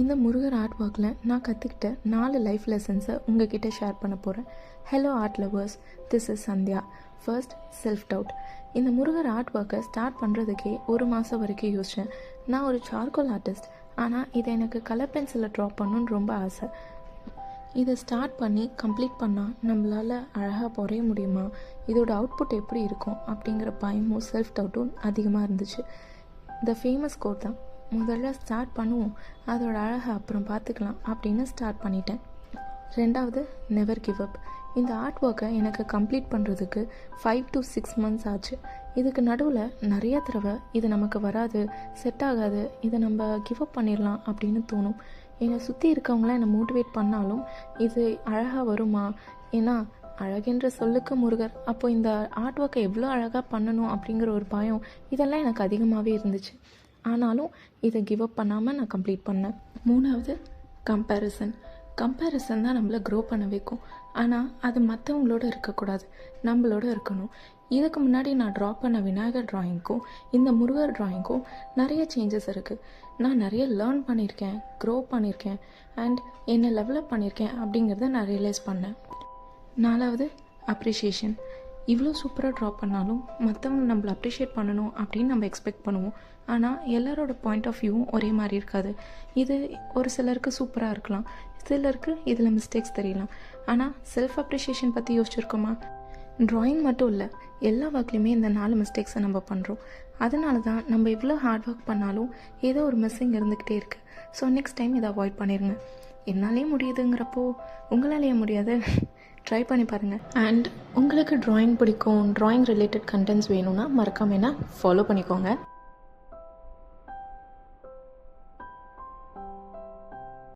இந்த முருகர் ஆர்ட் ஒர்க்கில் நான் கற்றுக்கிட்ட 4 லைஃப் லெசன்ஸை உங்ககிட்ட ஷேர் பண்ண போகிறேன். Hello art lovers, this is Sandhya. First, self doubt. இந்த முருகர் ஆர்ட் ஒர்க்கை ஸ்டார்ட் பண்ணுறதுக்கே 1 மாதம் வரைக்கும் யோசித்தேன். நான் ஒரு சார்கோல் ஆர்டிஸ்ட், ஆனால் இதை எனக்கு கலர் பென்சிலில் ட்ரா பண்ணணுன்னு ரொம்ப ஆசை. இதை ஸ்டார்ட் பண்ணி கம்ப்ளீட் பண்ணால் நம்மளால் அழகாக வரைய முடியுமா, இதோட அவுட்புட் எப்படி இருக்கும் அப்படிங்கிற பயமும் செல்ஃப் டவுட்டும் அதிகமாக இருந்துச்சு. த ஃபேமஸ் கோட் தான், முதல்ல ஸ்டார்ட் பண்ணுவோம், அதோட அழகை அப்புறம் பார்த்துக்கலாம் அப்படின்னு ஸ்டார்ட் பண்ணிட்டேன். ரெண்டாவது, நெவர் கிவ் அப். இந்த ஆர்ட் ஒர்க்கை எனக்கு கம்ப்ளீட் பண்ணுறதுக்கு 5 to 6 months ஆச்சு. இதுக்கு நடுவில் நிறைய தடவை இது நமக்கு வராது, செட் ஆகாது, இதை நம்ம கிவ் அப் பண்ணிடலாம் அப்படின்னு தோணும். என்னை சுற்றி இருக்கவங்களாம் என்னை மோட்டிவேட் பண்ணாலும் இது அழகாக வருமா, ஏன்னா அழகென்ற சொல்லுக்கு முருகர், அப்போ இந்த ஆர்ட் ஒர்க்கை எவ்வளோ அழகாக பண்ணணும் அப்படிங்கிற ஒரு பயம் இதெல்லாம் எனக்கு அதிகமாகவே இருந்துச்சு. ஆனாலும் இதை கிவ் அப் பண்ணாமல் நான் கம்ப்ளீட் பண்ணேன். மூணாவது, கம்பேரிசன் தான் நம்மளை க்ரோ பண்ண வைக்கும். ஆனால் அது மற்றவங்களோட இருக்கக்கூடாது, நம்மளோட இருக்கணும். இதுக்கு முன்னாடி நான் ட்ரா பண்ண விநாயகர் ட்ராயிங்க்கும் இந்த முருகர் ட்ராயிங்க்கும் நிறைய சேஞ்சஸ் இருக்குது. நான் நிறைய லேர்ன் பண்ணியிருக்கேன், க்ரோ பண்ணியிருக்கேன், அண்ட் என்னை லெவலப் பண்ணியிருக்கேன் அப்படிங்கிறத நான் ரியலைஸ் பண்ணேன். நாலாவது, அப்ரிஷியேஷன். இவ்வளோ சூப்பராக ட்ரா பண்ணாலும் மற்றவங்க நம்மளை அப்ரிஷியேட் பண்ணணும் அப்படின்னு நம்ம எக்ஸ்பெக்ட் பண்ணுவோம். ஆனால் எல்லாரோட பாயிண்ட் ஆஃப் வியூவும் ஒரே மாதிரி இருக்காது. இது ஒரு சிலருக்கு சூப்பராக இருக்கலாம், சிலருக்கு இதில் மிஸ்டேக்ஸ் தெரியலாம். ஆனால் செல்ஃப் அப்ரிஷியேஷன் பற்றி யோசிச்சிருக்கோமா? ட்ராயிங் மட்டும் இல்லை, எல்லா ஒர்க்லேயுமே இந்த 4 மிஸ்டேக்ஸை நம்ம பண்ணுறோம். அதனால தான் நம்ம இவ்வளோ ஹார்ட் ஒர்க் பண்ணாலும் ஏதோ ஒரு மிஸ்ஸிங் இருந்துக்கிட்டே இருக்குது. ஸோ நெக்ஸ்ட் டைம் இதை அவாய்ட் பண்ணிடுங்க. என்னாலே முடியுதுங்கிறப்போ உங்களாலேயே முடியாது, ட்ரை பண்ணி பாருங்கள். அண்ட் உங்களுக்கு ட்ராயிங் பிடிக்கும், ட்ராயிங் ரிலேட்டட் கண்டென்ட்ஸ் வேணும்னா மறக்காம என்ன ஃபாலோ பண்ணிக்கோங்க.